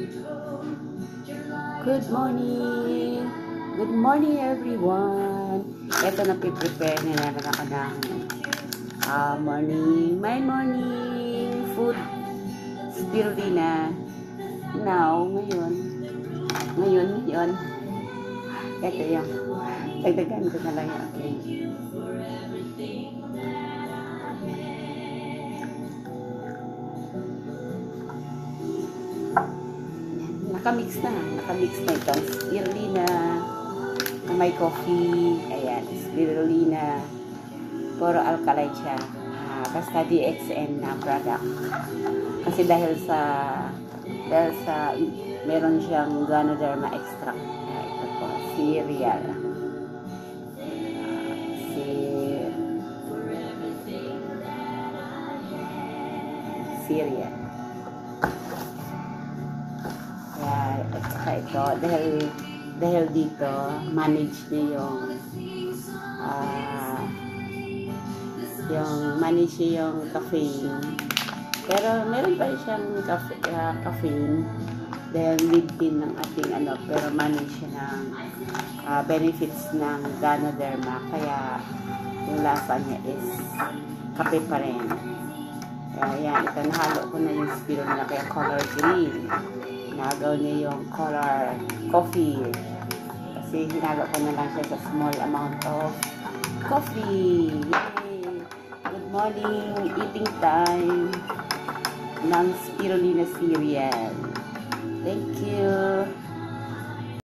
Good morning! Good morning everyone! Ito na prepare na naman ako ng my morning food spirulina. Ngayon. Ito yung dagdagan ko na lang yan. Okay. Nakamix na itong spirulina na may coffee. Ayan, spirulina. Puro alkaline siya. Basta DXN na product. Kasi dahil sa meron siyang Ganoderma extract. Ito po, cereal. Cereal. At saka ito, dahil dito, manage niya yung caffeine. Pero meron pa rin siyang caffeine dahil lead din ng ating pero manage siya ng benefits ng Ganoderma. Kaya yung lasa niya is kape pa rin. Kaya yan, ito nahalo ko na yung spirulina kaya color green. Nagaw niya yung color coffee. Kasi hinalo ko na lang siya sa small amount of coffee. Yay! Good morning! Eating time ng spirulina cereal. Thank you!